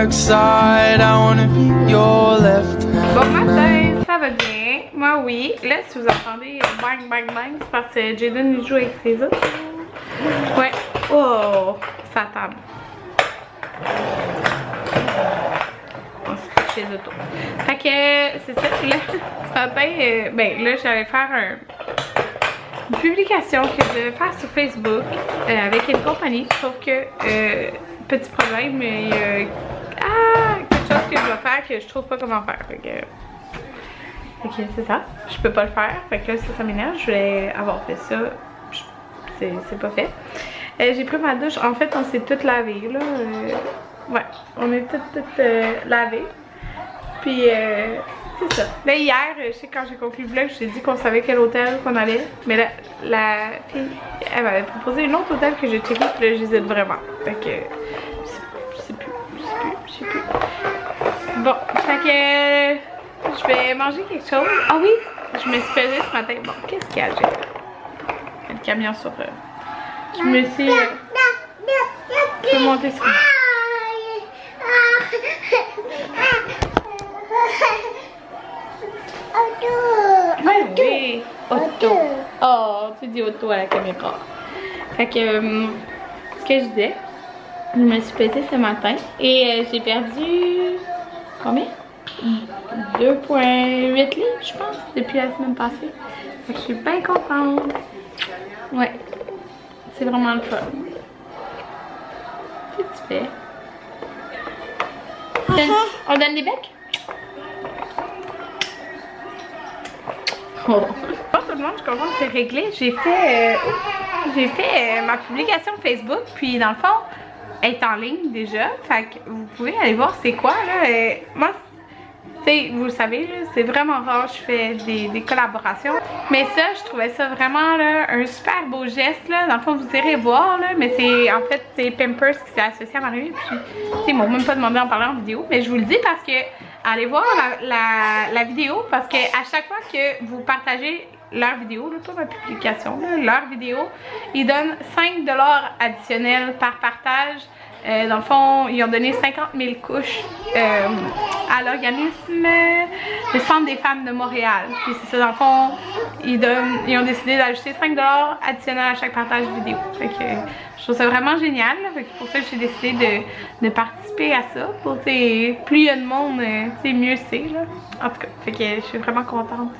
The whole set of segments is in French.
dark side. I wanna be your left hand. Bon matin, ça va bien? Moi oui. Là si vous entendez bang bang bang, c'est parce que Jaden il joue avec ses autres. Ouais. Oh, sa table. On se couche les autos. Fait que c'est ça, là, ce matin, ben là j'allais faire une publication que je vais faire sur Facebook avec une compagnie, sauf que petit problème, il y a quelque chose que je dois faire que je trouve pas comment faire. Fait que c'est ça, je peux pas le faire. Fait que là ça m'énerve, je vais avoir fait ça, c'est pas fait. J'ai pris ma douche, en fait on s'est toutes lavées là, ouais, on est toutes lavées. Puis c'est ça. Là hier, je sais quand j'ai conclu le vlog, je t'ai dit qu'on savait quel hôtel qu'on allait. Mais là, la fille, elle m'avait proposé un autre hôtel que j'ai checké, puis là j'hésite vraiment. Fait que je sais plus. Bon, fait que je vais manger quelque chose. Ah oui, je me suis pesée ce matin. Bon, qu'est-ce qu'il y a? J'ai le camion sur je me suis je peux monter sur oui, auto. Oh, tu dis auto à la caméra. Fait que, ce que je disais, je me suis pesée ce matin et j'ai perdu, combien? 2,8 livres, je pense, depuis la semaine passée. Fait que je suis bien contente. Ouais, c'est vraiment le fun. Qu'est-ce que tu fais? On donne des becs? Oh. Bonjour tout le monde, je suis contente que c'est réglé. J'ai fait ma publication Facebook, puis dans le fond, elle est en ligne déjà. Fait que vous pouvez aller voir c'est quoi là. Moi, tu sais, vous le savez, c'est vraiment rare, je fais des collaborations. Mais ça, je trouvais ça vraiment là, un super beau geste là. Dans le fond, vous irez voir là, mais c'est en fait c'est Pampers qui s'est associé à Marie. Puis, ils m'ont même pas demandé d'en parler en vidéo, mais je vous le dis parce que allez voir la vidéo, parce que à chaque fois que vous partagez leur vidéo, là, pas ma publication, là, leur vidéo, ils donnent 5$ additionnels par partage. Dans le fond, ils ont donné 50 000 couches à l'organisme le Centre des femmes de Montréal. Puis c'est ça, dans le fond, ils ont décidé d'ajouter 5$ additionnels à chaque partage vidéo. Fait que je trouve ça vraiment génial. Là. Fait que pour ça que j'ai décidé de participer à ça. Pour, plus il y a de monde, mieux c'est. En tout cas, fait que je suis vraiment contente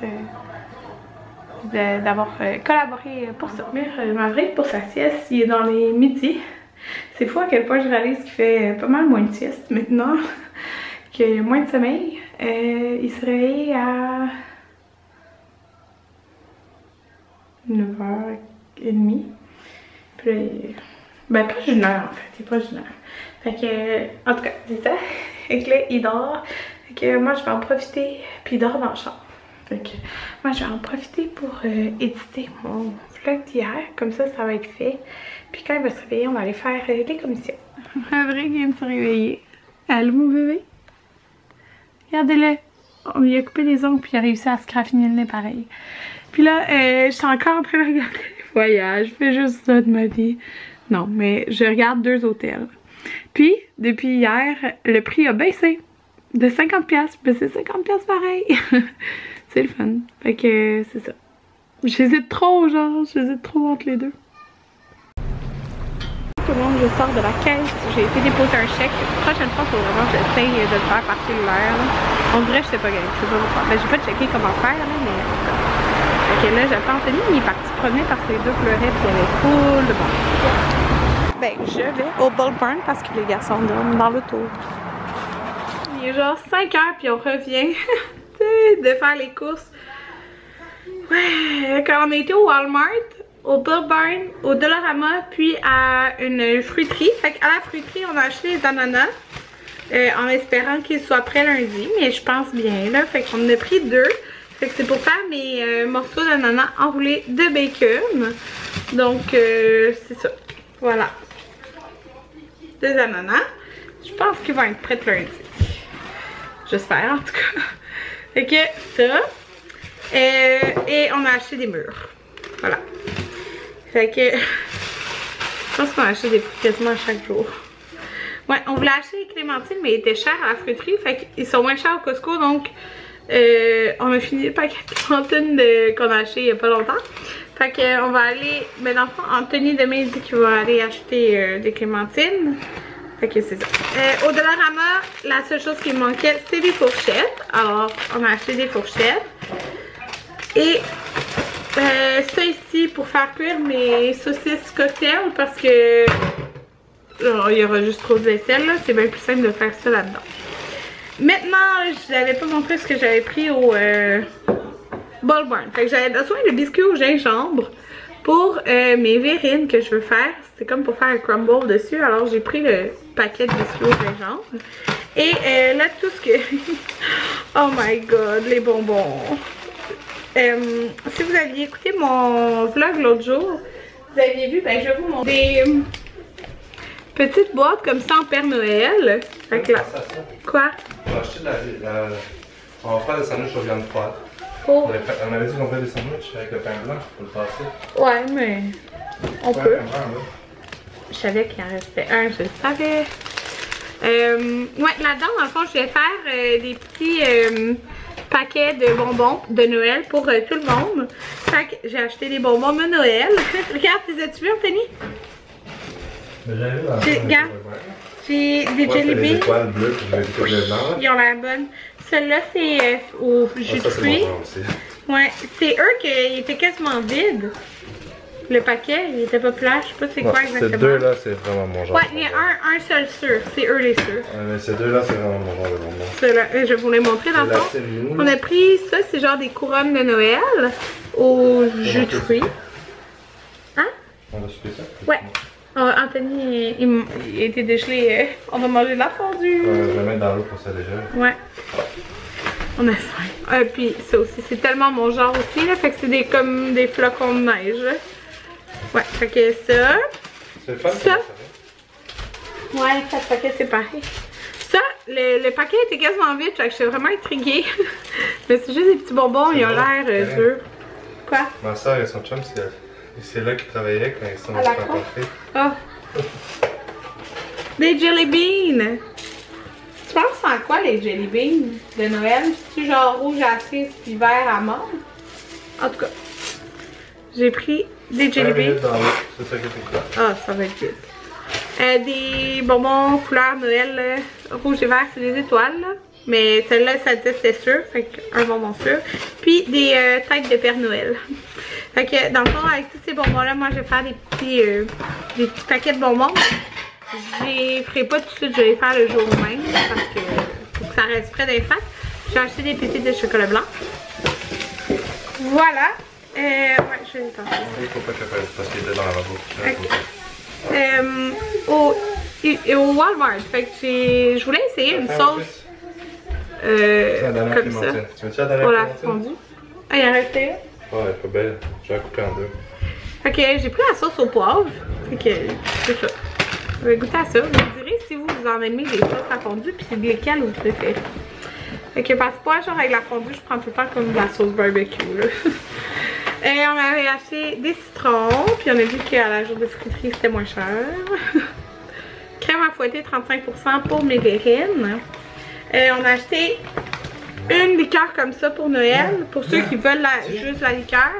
d'avoir collaboré pour ça. Maverick, pour sa sieste, il est dans les midis. C'est fou à quel point je réalise qu'il fait pas mal moins de sieste maintenant, qu'il y a moins de sommeil. Il se réveille à 9h30. Puis ben pas une heure en fait, il est pas une heure. Fait que, en tout cas, c'est ça. Fait que là, il dort. Fait que moi je vais en profiter, puis il dort dans la chambre. Fait que moi je vais en profiter pour éditer mon vlog d'hier, comme ça va être fait. Puis quand il va se réveiller, on va aller faire les commissions. Maverick vient de se réveiller. Allô mon bébé? Regardez-le. On lui a coupé les ongles puis il a réussi à se graffiner le nez pareil. Puis là, je suis encore en train de regarder les voyages. Je fais juste ça de ma vie. Non, mais je regarde 2 hôtels. Puis, depuis hier, le prix a baissé de 50$. Mais c'est 50$ pareil. C'est le fun. Fait que c'est ça. J'hésite trop, genre. J'hésite trop entre les deux. Tout le monde, je sors de la caisse, j'ai été déposer un chèque. La prochaine fois, il faut vraiment que j'essaye de le faire par cellulaire. Là. On dirait que je sais pas, je sais pas pourquoi. Ben, j'ai pas checké comment faire, là, mais en tout cas. Fait que là, j'attends Anthony, il est parti se promener parce que les deux pleuraient puis il y avait full de monde. Ben, je vais au Bullburn parce que les garçons dorment dans l'auto. Il est genre 5h puis on revient de faire les courses. Ouais, quand on a été au Walmart, au Bullburn, au Dollarama, puis à une fruiterie. Fait qu'à la fruiterie, on a acheté des ananas en espérant qu'ils soient prêts lundi, mais je pense bien là. Fait qu'on en a pris 2. Fait que c'est pour faire mes morceaux d'ananas enroulés de bacon. Donc c'est ça. Voilà. 2 ananas. Je pense qu'ils vont être prêts lundi. J'espère en tout cas. Fait que ça. Et on a acheté des mûres. Voilà. Fait que je pense qu'on a acheté des fruits quasiment chaque jour. Ouais, on voulait acheter les clémentines, mais ils étaient chers à la fruiterie. Fait qu'ils sont moins chers au Costco, donc on a fini le paquet de clémentines qu'on a acheté il y a pas longtemps. Fait qu'on va aller, mais dans le fond, Anthony demain il dit qu'il va aller acheter des clémentines. Fait que c'est ça. Au Dollarama, la seule chose qui me manquait, c'est des fourchettes. Alors, on a acheté des fourchettes. Et ça ici pour faire cuire mes saucisses cocktail parce que il y aura juste trop de vaisselle là. C'est bien plus simple de faire ça là-dedans. Maintenant, je n'avais pas montré ce que j'avais pris au Ball Barn. Fait que j'avais besoin de biscuits au gingembre pour mes verrines que je veux faire. C'est comme pour faire un crumble dessus. Alors j'ai pris le paquet de biscuits au gingembre. Et là tout ce que... oh my god, les bonbons. Si vous aviez écouté mon vlog l'autre jour, vous aviez vu, ben je vais vous montrer des petites boîtes comme ça en Père Noël. Fait que là... Quoi? On va acheter on va faire des sandwichs aux viandes froides. Oh. On avait dit qu'on fait des sandwichs avec le pain blanc pour le passer. Ouais, mais on peut. Blanc, Je savais qu'il en restait un, je le savais. Ouais, là-dedans, dans le fond, je vais faire des petits paquets de bonbons de Noël pour tout le monde. Fait que j'ai acheté des bonbons de Noël. Regarde, les as-tu vus, Anthony? Regarde, j'ai des jelly beans. Les étoiles bleues, puis le blanc. Ils ont l'air bonnes. Celui-là, c'est au jus de fruits. Ouais, c'est eux qui étaient quasiment vides. Le paquet, il était pas plat, je sais pas c'est quoi exactement. Ces deux-là, c'est vraiment mon genre. Ouais, il y a un seul sûr, c'est eux les sûrs. Ouais, mais ces deux-là, c'est vraiment mon genre de bonbons. Ceux-là, je vais vous les montrer dans le fond. On a pris ça, c'est genre des couronnes de Noël au jus de fruits. Hein? On va souper ça? Ouais. Anthony, il a été dégelé. On va manger de la fondue. Je vais le mettre dans l'eau pour ça déjà. Ouais. On a faim. Puis ça aussi, c'est tellement mon genre aussi, là. Fait que c'est comme des flocons de neige. Là. Ouais, fait que ça. C'est fun, ça. Ouais, 4 paquets séparés. Ça, le paquet était quasiment vide, fait que j'étais vraiment intriguée. Mais c'est juste des petits bonbons, ils ont l'air durs. Quoi? Ma soeur et son chum, c'est là qu'ils travaillaient quand ils sont rencontrés. Ah! Des jelly beans! Tu penses en quoi les jelly beans de Noël? C'est-tu genre rouge à cerise puis vert à mort? En tout cas, j'ai pris des jelly beans. C'est ça que c'est quoi? Ah, ça va être vite. Des bonbons couleur Noël rouge et vert, c'est des étoiles. Là. Mais celle-là, ça disait c'était sûr. Fait qu'un bonbon sûr. Puis des têtes de Père Noël. Fait que dans le fond, avec tous ces bonbons-là, moi je vais faire des petits paquets de bonbons. Je les ferai pas tout de suite, je vais les faire le jour même. Parce que faut que ça reste près des sacs. J'ai acheté des pépites de chocolat blanc. Voilà. Ouais, je vais les tenter. Il faut pas que ça fasse parce qu'il était dans la lavabo. Au Walmart. Fait que je voulais essayer une sauce. Comme ça. Tu veux-tu la dernière pour la fondue? Ah, il en restait une? Ouais, elle est pas belle. Je vais la couper en deux. Fait que j'ai pris la sauce au poivre. Fait que c'est ça. Je vais goûter à ça. Vous me direz si vous en aimez des sauces à fondue puis c'est lesquelles vous préférez. Fait que parce que moi, genre avec la fondue, je prends tout le temps comme de la sauce barbecue. Là. Et on avait acheté des citrons. Puis on a vu qu'à la jour de fruiterie, c'était moins cher. Crème à fouetter 35% pour mes verrines. On a acheté une liqueur comme ça pour Noël, pour ceux qui veulent juste la liqueur.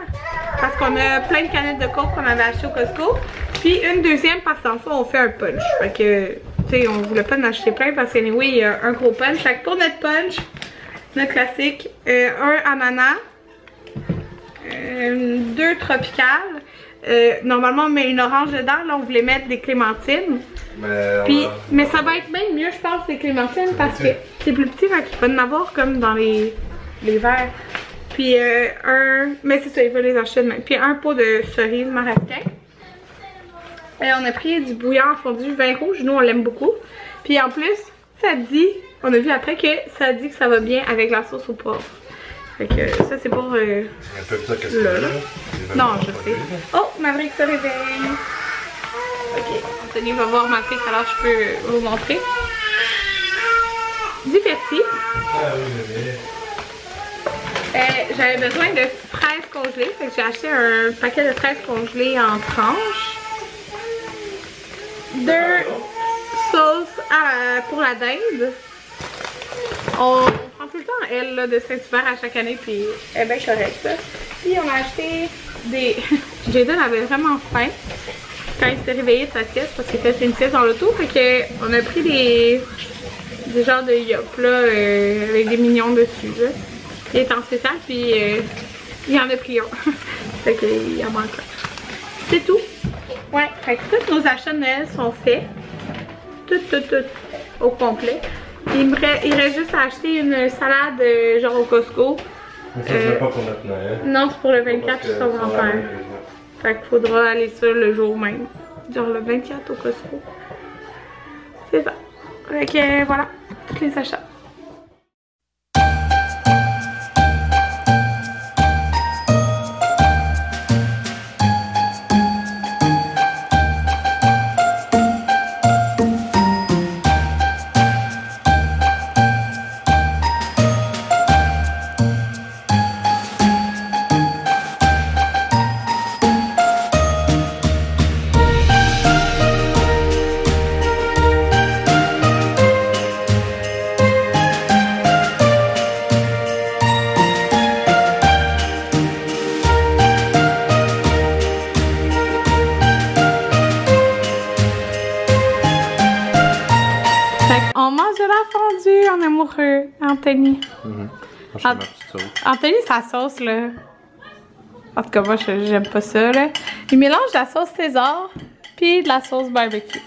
Parce qu'on a plein de canettes de coke qu'on avait achetées au Costco. Puis une deuxième parce qu'en fait on fait un punch. Fait que, tu sais, on voulait pas en acheter plein parce qu'anyway, il y a un gros punch. Fait que pour notre punch, notre classique, un ananas, 2 tropicales. Normalement on met une orange dedans, là on voulait mettre des clémentines. Mais ça va être même mieux je pense les clémentines parce que c'est plus petit, fait qu'il va en avoir comme dans les verres. Puis mais c'est ça, il va les acheter demain. Puis un pot de cerises marasquin. On a pris du bouillon en fondu vin rouge, nous on l'aime beaucoup. Puis en plus, ça dit, on a vu après que ça dit que ça va bien avec la sauce au poivre. Fait que ça c'est pour un peu plus qu'est-ce que non, je sais. Oh, Maverick se réveille. Ok, Anthony va voir ma fille, alors je peux vous montrer. Du persil. Ah oui, j'avais besoin de fraises congelées, fait que j'ai acheté un paquet de fraises congelées en tranches. 2 sauces pour la dinde, on prend tout le temps elle là, de Saint-Hubert à chaque année, puis elle est bien correcte. Puis on a acheté des... Jaden avait vraiment faim quand il s'est réveillé de sa sieste parce qu'il fait une sieste dans l'auto. Fait que on a pris des genres de yop là, avec des mignons dessus. Là. Il est en spécial, puis il en a pris un. Fait qu'il en manque un. C'est tout. Ouais, fait que tous nos achats de Noël sont faits. Tout au complet. Il reste juste à acheter une salade genre au Costco. Mais ça serait pas pour notre Noël. Non, c'est pour le 24 chez son grand-père. Fait qu'il faudra aller ça le jour même. Genre le 24 au Costco. C'est ça. Fait que voilà, tous les achats. On mange de la fondue en amoureux, Anthony. Anthony, sa sauce, là. En tout cas, moi, j'aime pas ça, là. Il mélange de la sauce César puis de la sauce barbecue.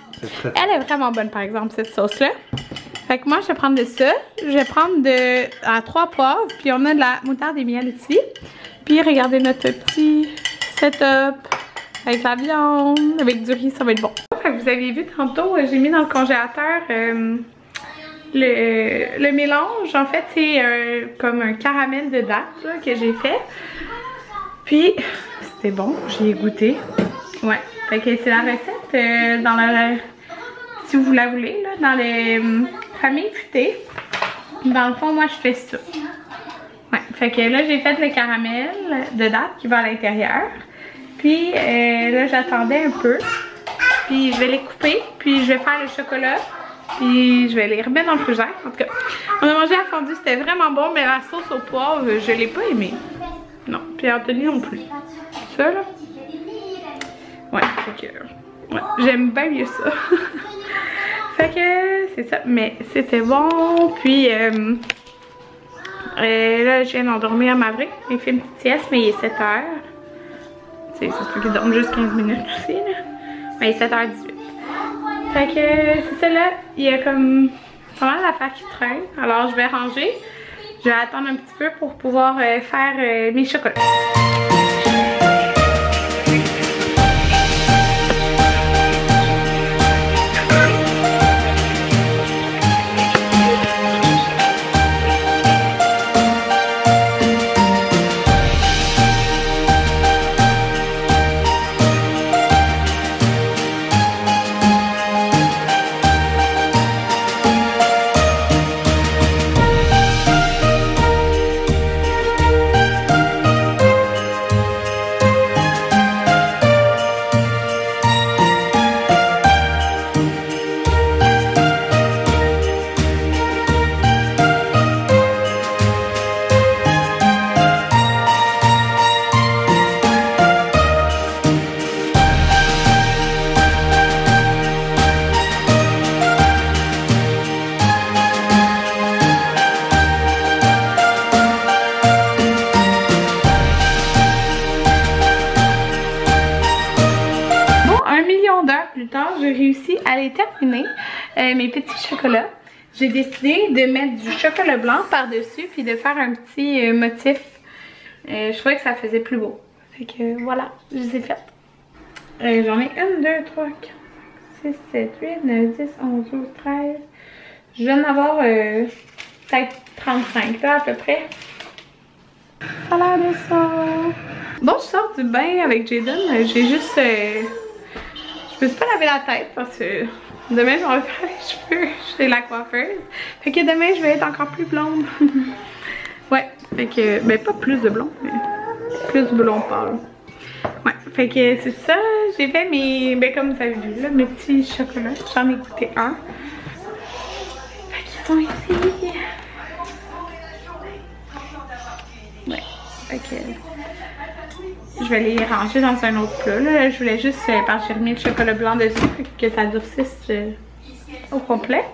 Elle est vraiment bonne, par exemple, cette sauce-là. Fait que moi, je vais prendre de ça. Je vais prendre à 3 poivres, puis on a de la moutarde et miel ici. Puis regardez notre petit setup avec la viande, avec du riz, ça va être bon. Fait que vous avez vu tantôt, j'ai mis dans le congélateur le mélange. En fait, c'est comme un caramel de date là, que j'ai fait. Puis, c'était bon, j'y ai goûté. Ouais, fait que c'est la recette dans la... Si vous la voulez, là, dans les familles futées. Dans le fond, moi, je fais ça. Ouais, fait que là, j'ai fait le caramel de date qui va à l'intérieur. Puis là, j'attendais un peu. Puis je vais les couper. Puis je vais faire le chocolat. Puis je vais les remettre dans le frigidaire. En tout cas, on a mangé la fondue, c'était vraiment bon. Mais la sauce au poivre, je l'ai pas aimée. Non, puis Anthony non plus. Ça, là. Ouais, fait que... Ouais, j'aime bien mieux ça. Fait que c'est ça. Mais c'était bon. Puis là, je viens d'endormir à Maverick. Il fait une petite sieste, mais il est 7h. C'est sûr qu'il dorme juste 15 minutes aussi, là. Mais il est 7h18. Fait que c'est ça, là. Il y a comme pas mal d'affaires qui traînent. Alors, je vais ranger. Je vais attendre un petit peu pour pouvoir faire mes chocolats. Plus tard, j'ai réussi à les terminer, mes petits chocolats. J'ai décidé de mettre du chocolat blanc par-dessus puis de faire un petit motif. Je trouvais que ça faisait plus beau. Fait que voilà, je les ai faites. J'en ai 1, 2, 3, 4, 6, 7, 8, 9, 10, 11, 12, 13. Je viens d'en avoir peut-être 35 là à peu près. Ça a l'air de ça. Bon, je sors du bain avec Jaden. J'ai juste... je me suis pas lavé la tête parce que demain je vais faire les cheveux chez la coiffeuse. Fait que demain je vais être encore plus blonde. Ouais, fait que, ben pas plus de blond, mais plus blond pâle. Ouais, fait que c'est ça. J'ai fait mes, ben comme vous avez vu là, mes petits chocolats. J'en ai goûté un. sont ici. Ouais, ok. Je vais les ranger dans un autre plat. Là. Je voulais juste, parce que j'ai remis le chocolat blanc dessus, que ça durcisse au complet.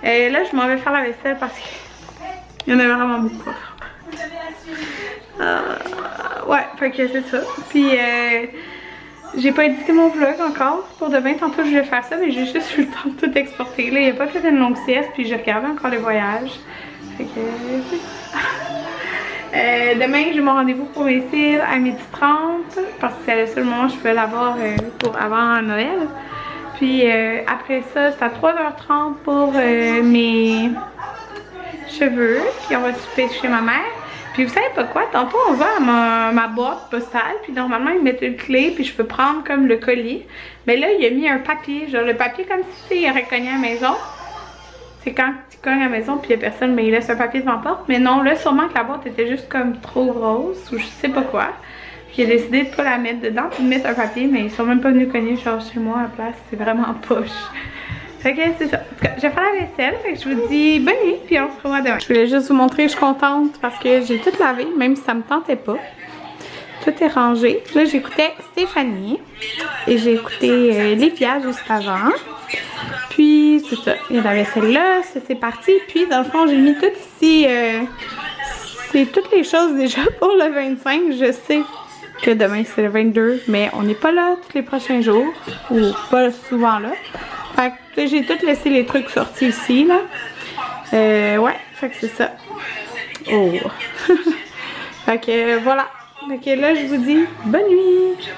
Et là, je m'en vais faire la vaisselle parce qu'il y en a vraiment beaucoup. Ouais, fait que c'est ça. Puis, j'ai pas édité mon vlog encore pour demain. Tantôt, je vais faire ça, mais j'ai juste eu le temps de tout exporter. Là, il a pas fait une longue sieste, puis j'ai regardé encore les voyages. Fait que, demain, j'ai mon rendez-vous pour mes cils à 12h30 parce que c'est le seul moment où je peux l'avoir pour avant Noël. Puis après ça, c'est à 3h30 pour mes cheveux. Puis on va souper chez ma mère. Puis vous savez pas quoi, tantôt on va à ma boîte postale. Puis normalement ils mettent une clé puis je peux prendre comme le colis. Mais là il a mis un papier, genre le papier comme si il aurait cogné à la maison. C'est quand tu cognes à la maison puis il y a personne, mais il laisse un papier devant la porte. Mais non, là sûrement que la boîte était juste comme trop grosse ou je sais pas quoi. Puis il a décidé de pas la mettre dedans puis de mettre un papier, mais ils sont même pas venus cogner genre chez moi à la place. C'est vraiment poche. Fait que c'est ça. En tout cas, je vais faire la vaisselle. Fait que je vous dis bonne nuit puis on se revoit demain. Je voulais juste vous montrer, je suis contente parce que j'ai tout lavé, même si ça me tentait pas. Tout est rangé. Là, j'écoutais Stéphanie et j'ai écouté Livia juste avant. Puis, c'est ça. Il y a la vaisselle là, ça c'est parti. Puis, dans le fond, j'ai mis tout ici. C'est toutes les choses déjà pour le 25. Je sais que demain c'est le 22, mais on n'est pas là tous les prochains jours. Ou pas souvent là. Fait que j'ai tout laissé les trucs sortis ici, là. Ouais, fait que c'est ça. Oh! Fait que voilà. Fait que là, je vous dis bonne nuit!